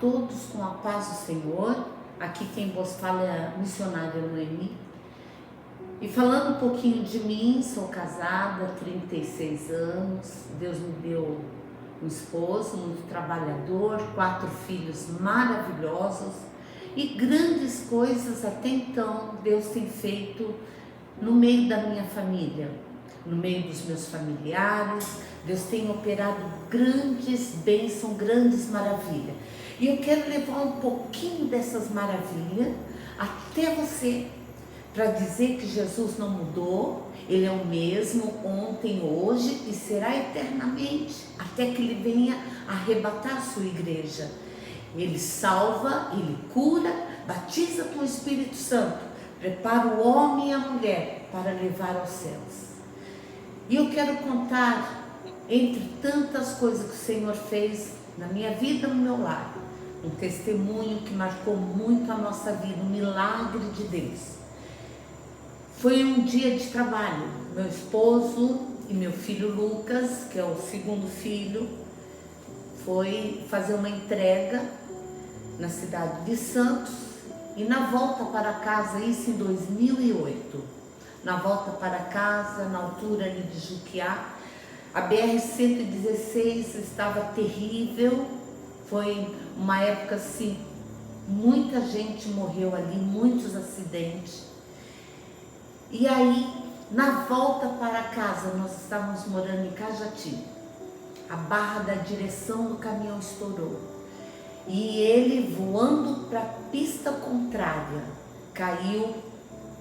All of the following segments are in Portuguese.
todos com a paz do Senhor. Aqui quem vos fala é a missionária Noemi. E falando um pouquinho de mim, sou casada há 36 anos, Deus me deu um esposo muito trabalhador, 4 filhos maravilhosos e grandes coisas até então Deus tem feito no meio da minha família, no meio dos meus familiares. Deus tem operado grandes bênçãos, grandes maravilhas. E eu quero levar um pouquinho dessas maravilhas até você, para dizer que Jesus não mudou, Ele é o mesmo ontem, hoje e será eternamente, até que Ele venha arrebatar a sua igreja. Ele salva, Ele cura, batiza com o Espírito Santo, prepara o homem e a mulher para levar aos céus. E eu quero contar, entre tantas coisas que o Senhor fez na minha vida, no meu lar, um testemunho que marcou muito a nossa vida, um milagre de Deus. Foi um dia de trabalho. Meu esposo e meu filho Lucas, que é o segundo filho, foi fazer uma entrega na cidade de Santos. E na volta para casa, isso em 2008, na volta para casa, na altura ali de Juquiá, a BR-116 estava terrível. Foi uma época assim, muita gente morreu ali, muitos acidentes. E aí, na volta para casa, nós estávamos morando em Cajati, a barra da direção do caminhão estourou. E ele, voando para a pista contrária, caiu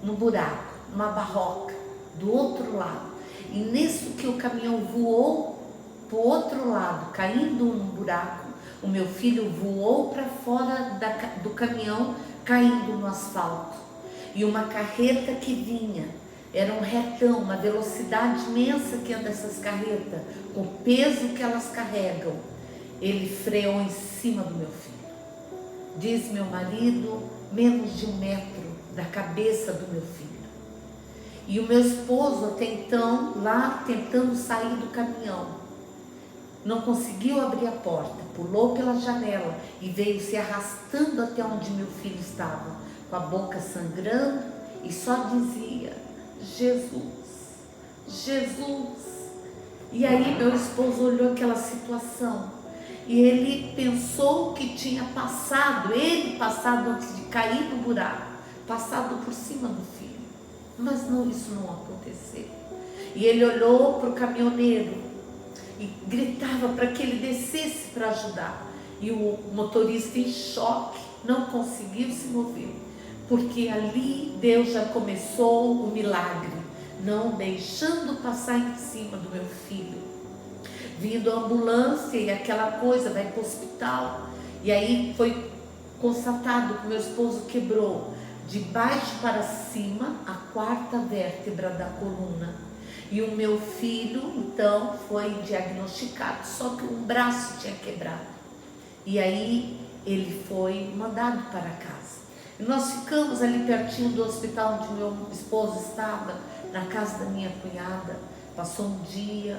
no buraco, numa barroca, do outro lado. E nisso que o caminhão voou para o outro lado, caindo no buraco, o meu filho voou para fora do caminhão, caindo no asfalto. E uma carreta que vinha, era um retão, uma velocidade imensa que anda essas carretas, com o peso que elas carregam. Ele freou em cima do meu filho. Diz meu marido, menos de 1 metro da cabeça do meu filho. E o meu esposo até então, lá tentando sair do caminhão, não conseguiu abrir a porta, pulou pela janela e veio se arrastando até onde meu filho estava, com a boca sangrando, e só dizia: Jesus, Jesus. E aí meu esposo olhou aquela situação e ele pensou que tinha passado, ele passado antes de cair no buraco, passado por cima do filho. Mas não, isso não aconteceu. E ele olhou para o caminhoneiro e gritava para que ele descesse para ajudar. E o motorista, em choque, não conseguiu se mover, porque ali Deus já começou o milagre, não deixando passar em cima do meu filho. Vindo a ambulância e aquela coisa, vai para o hospital. E aí foi constatado que meu esposo quebrou de baixo para cima a 4ª vértebra da coluna. E o meu filho, então, foi diagnosticado, só que um braço tinha quebrado. E aí ele foi mandado para casa. E nós ficamos ali pertinho do hospital onde meu esposo estava, na casa da minha cunhada. Passou um dia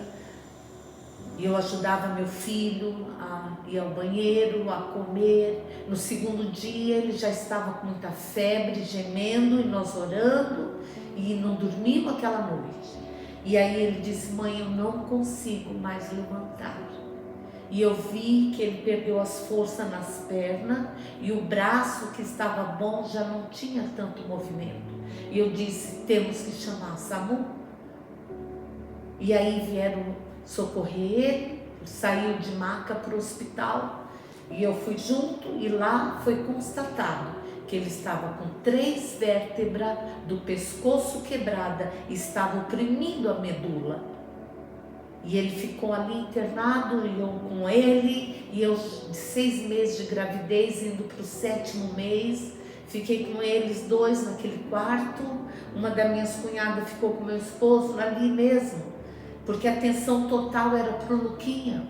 e eu ajudava meu filho a ir ao banheiro, a comer. No segundo dia ele já estava com muita febre, gemendo, e nós orando, e não dormimos aquela noite. E aí ele disse: mãe, eu não consigo mais levantar. E eu vi que ele perdeu as forças nas pernas e o braço que estava bom já não tinha tanto movimento. E eu disse: temos que chamar SAMU. E aí vieram socorrer ele, saiu de maca para o hospital e eu fui junto, e lá foi constatado que ele estava com 3 vértebras do pescoço quebrada e estava oprimindo a medula. E ele ficou ali internado, e eu com ele, e eu de 6 meses de gravidez, indo para o 7º mês, fiquei com eles 2 naquele quarto. Uma das minhas cunhadas ficou com meu esposo ali mesmo, porque a atenção total era para o Luquinha.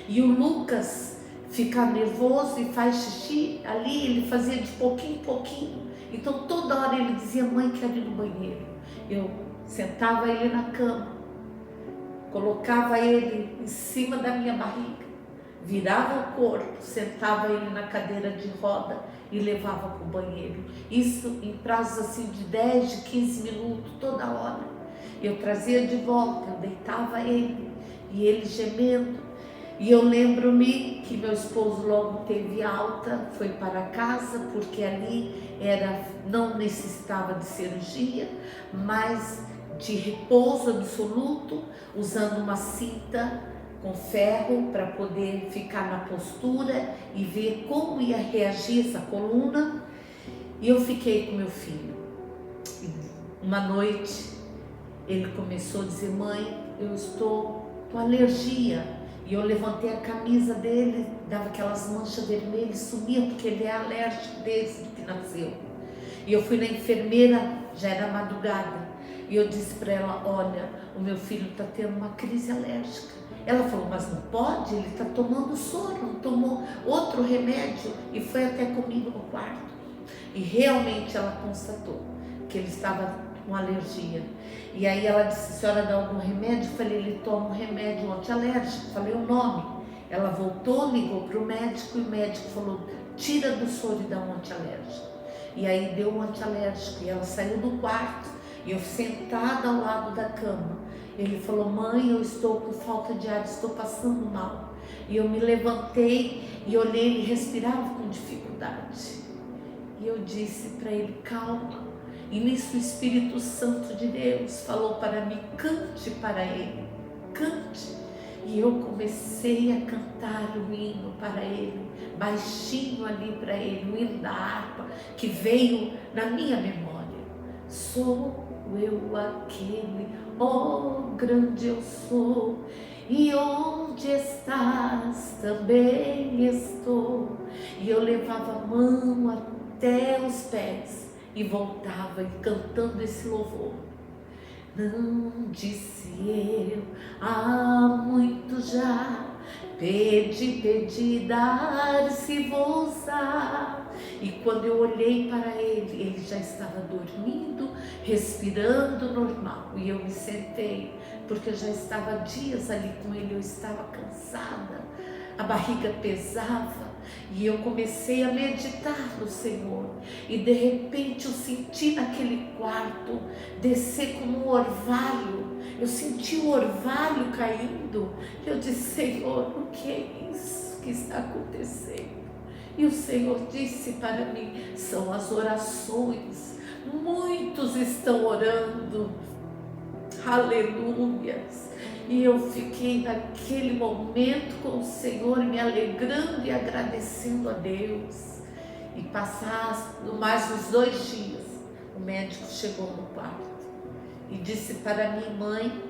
E o Lucas fica nervoso e faz xixi ali, ele fazia de pouquinho em pouquinho. Então toda hora ele dizia: mãe, quero ir no banheiro. Eu sentava ele na cama, colocava ele em cima da minha barriga, virava o corpo, sentava ele na cadeira de roda e levava para o banheiro. Isso em prazos assim de 10, de 15 minutos, toda hora. Eu trazia de volta, eu deitava ele e ele gemendo. E eu lembro-me que meu esposo logo teve alta, foi para casa, porque ali não necessitava de cirurgia, mas de repouso absoluto, usando uma cinta com ferro para poder ficar na postura e ver como ia reagir essa coluna. E eu fiquei com meu filho. Uma noite ele começou a dizer: mãe, eu estou com alergia. E eu levantei a camisa dele, dava aquelas manchas vermelhas, sumia, porque ele é alérgico desde que nasceu. E eu fui na enfermeira, já era madrugada, e eu disse para ela: olha, o meu filho está tendo uma crise alérgica. Ela falou: mas não pode, ele está tomando soro, não tomou outro remédio. E foi até comigo no quarto. E realmente ela constatou que ele estava com alergia. E aí ela disse: a senhora dá algum remédio? Eu falei: ele toma um remédio antialérgico. Falei o nome. Ela voltou, ligou para o médico e o médico falou: tira do soro e dá um antialérgico. E aí deu um antialérgico e ela saiu do quarto e eu sentada ao lado da cama. Ele falou: mãe, eu estou com falta de ar, estou passando mal. E eu me levantei e olhei, ele respirava com dificuldade. E eu disse para ele: calma. E nisso o Espírito Santo de Deus falou para mim: cante para ele, cante. E eu comecei a cantar o hino para ele, baixinho ali para ele, o hino da harpa que veio na minha memória. Sou eu aquele, ó grande eu sou, e onde estás também estou. E eu levava a mão até os pés e voltava cantando esse louvor. Não disse eu há muito já, pedi, dar-se-vos-á. E quando eu olhei para ele, ele já estava dormindo, respirando normal. E eu me sentei, porque eu já estava dias ali com ele, eu estava cansada, a barriga pesava. E eu comecei a meditar no Senhor. E de repente eu senti naquele quarto descer como um orvalho. Eu senti o orvalho caindo. E eu disse: Senhor, o que é isso que está acontecendo? E o Senhor disse para mim: são as orações. Muitos estão orando. Aleluias. E eu fiquei naquele momento com o Senhor, me alegrando e agradecendo a Deus. E passaram mais uns 2 dias, o médico chegou no quarto e disse para mim: mãe,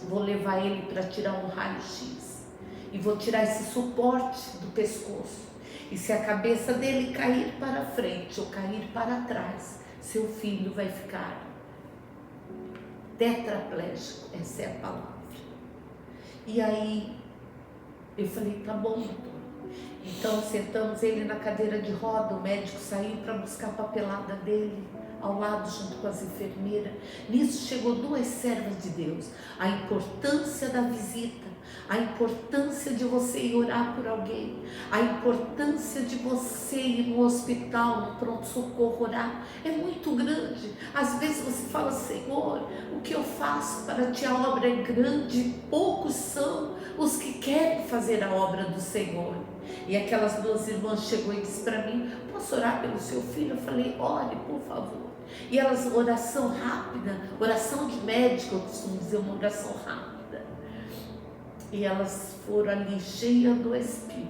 vou levar ele para tirar um raio-x e vou tirar esse suporte do pescoço. E se a cabeça dele cair para frente ou cair para trás, seu filho vai ficar tetraplégico. Essa é a palavra. E aí eu falei: tá bom, doutor. Então sentamos ele na cadeira de roda, o médico saiu para buscar a papelada dele ao lado junto com as enfermeiras. Nisso chegou 2 servas de Deus. A importância da visita, a importância de você ir orar por alguém, a importância de você ir no hospital, no pronto-socorro orar, é muito grande. Às vezes você fala: Senhor, o que eu faço para ti? A obra é grande, poucos são os que querem fazer a obra do Senhor. E aquelas 2 irmãs chegou e disse para mim: posso orar pelo seu filho? Eu falei: ore, por favor. E elas, oração rápida, oração de médico, eu costumo dizer, uma oração rápida. E elas foram ali cheias do Espírito.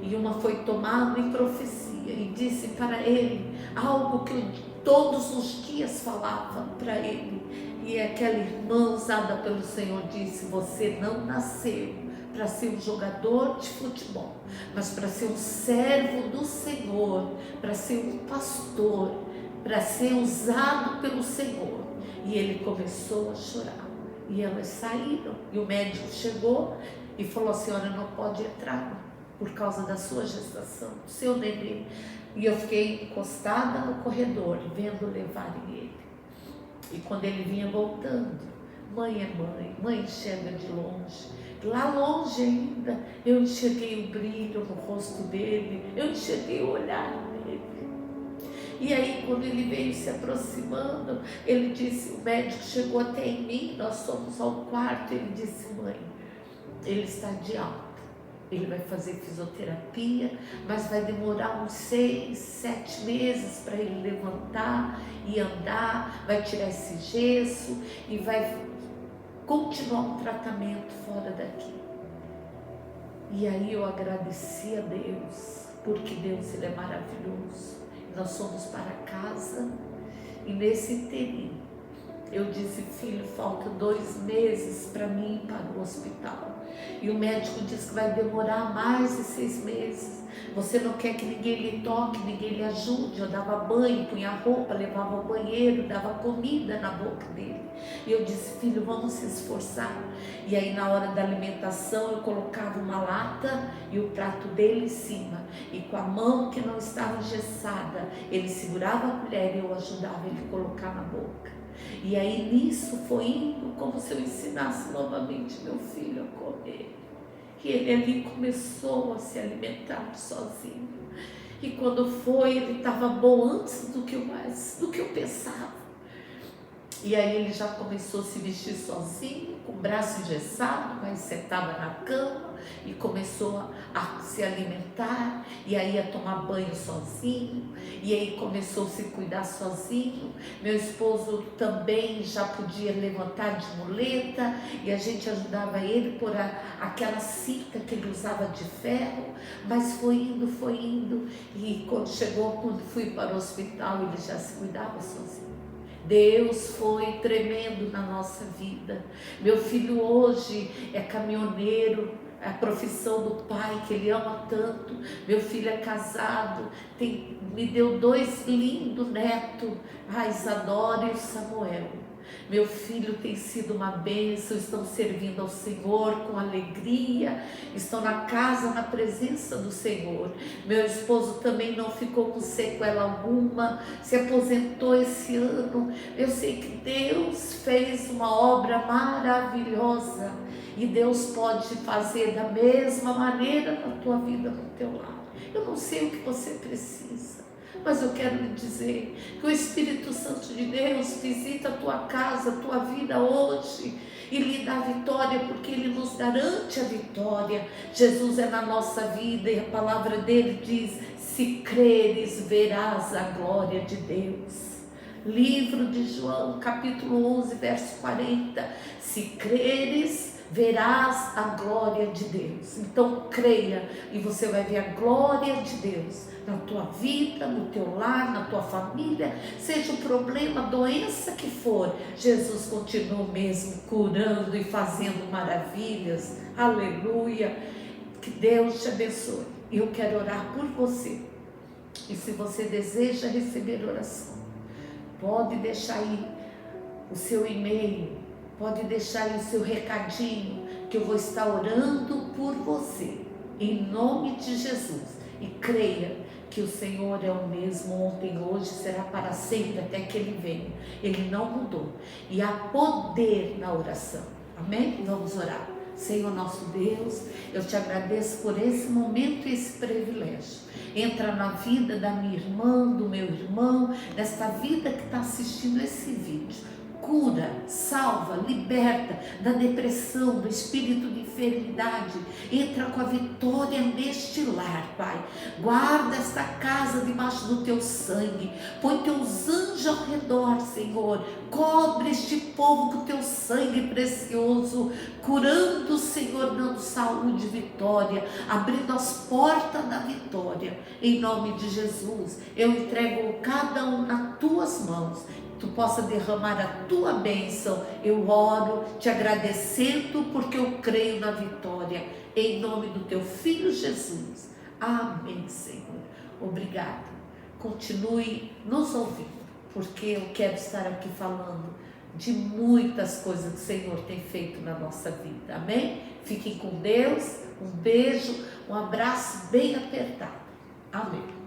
E uma foi tomada em profecia e disse para ele algo que eu todos os dias falava para ele. E aquela irmã usada pelo Senhor disse: você não nasceu para ser um jogador de futebol, mas para ser um servo do Senhor, para ser um pastor, para ser usado pelo Senhor. E ele começou a chorar. E elas saíram. E o médico chegou e falou: a senhora não pode entrar por causa da sua gestação, do seu neném. E eu fiquei encostada no corredor, vendo levarem ele. E quando ele vinha voltando: mãe é mãe, mãe enxerga de longe. Lá longe ainda, eu enxerguei o brilho no rosto dele, eu enxerguei o olhar dele. E aí, quando ele veio se aproximando, ele disse, o médico chegou até em mim, nós fomos ao quarto, ele disse, mãe, ele está de alta. Ele vai fazer fisioterapia, mas vai demorar uns 6, 7 meses para ele levantar e andar, vai tirar esse gesso e vai continuar um tratamento fora daqui. E aí eu agradeci a Deus, porque Deus ele é maravilhoso. Nós fomos para casa e nesse interim eu disse, filho, falta 2 meses para mim ir para o hospital. E o médico disse que vai demorar mais de 6 meses. Você não quer que ninguém lhe toque, ninguém lhe ajude. Eu dava banho, punha roupa, levava ao banheiro, dava comida na boca dele. E eu disse, filho, vamos se esforçar. E aí na hora da alimentação eu colocava uma lata e o prato dele em cima. E com a mão que não estava engessada, ele segurava a colher e eu ajudava ele a colocar na boca. E aí nisso foi indo como se eu ensinasse novamente meu filho a comer. E ele ali começou a se alimentar sozinho. E quando foi, ele estava bom antes do que eu pensava. E aí ele já começou a se vestir sozinho, com o braço engessado, mas sentava na cama e começou a se alimentar, e aí ia tomar banho sozinho, e aí começou a se cuidar sozinho. Meu esposo também já podia levantar de muleta, e a gente ajudava ele por aquela cinta que ele usava de ferro, mas foi indo, e quando fui para o hospital, ele já se cuidava sozinho. Deus foi tremendo na nossa vida. Meu filho hoje é caminhoneiro, é a profissão do pai que ele ama tanto. Meu filho é casado, me deu 2 lindos netos, a Isadora e o Samuel. Meu filho tem sido uma bênção, estão servindo ao Senhor com alegria, estão na casa, na presença do Senhor. Meu esposo também não ficou com sequela alguma, se aposentou esse ano. Eu sei que Deus fez uma obra maravilhosa e Deus pode fazer da mesma maneira na tua vida, no teu lar. Eu não sei o que você precisa, mas eu quero lhe dizer que o Espírito Santo de Deus visita a tua casa, a tua vida hoje e lhe dá vitória, porque Ele nos garante a vitória. Jesus é na nossa vida e a palavra dele diz, se creres verás a glória de Deus. Livro de João, capítulo 11, verso 40, se creres verás a glória de Deus. Então creia e você vai ver a glória de Deus na tua vida, no teu lar, na tua família, seja o problema, a doença que for, Jesus continua mesmo curando e fazendo maravilhas. Aleluia, que Deus te abençoe. Eu quero orar por você, e se você deseja receber oração, pode deixar aí o seu e-mail, pode deixar aí o seu recadinho, que eu vou estar orando por você, em nome de Jesus. E creia que o Senhor é o mesmo ontem, hoje, será para sempre, até que Ele venha. Ele não mudou. E há poder na oração. Amém? Vamos orar. Senhor nosso Deus, eu te agradeço por esse momento e esse privilégio. Entra na vida da minha irmã, do meu irmão, nesta vida que está assistindo esse vídeo. Cura, salva, liberta da depressão, do espírito de enfermidade. Entra com a vitória neste lar, Pai. Guarda esta casa debaixo do teu sangue. Põe teus anjos ao redor, Senhor. Cobre este povo com teu sangue precioso. Curando, Senhor, dando saúde e vitória. Abrindo as portas da vitória. Em nome de Jesus, eu entrego cada um nas tuas mãos. Tu possa derramar a tua bênção. Eu oro te agradecendo porque eu creio na vitória. Em nome do teu Filho Jesus. Amém, Senhor. Obrigada. Continue nos ouvindo, porque eu quero estar aqui falando de muitas coisas que o Senhor tem feito na nossa vida. Amém? Fiquem com Deus. Um beijo, um abraço bem apertado. Amém.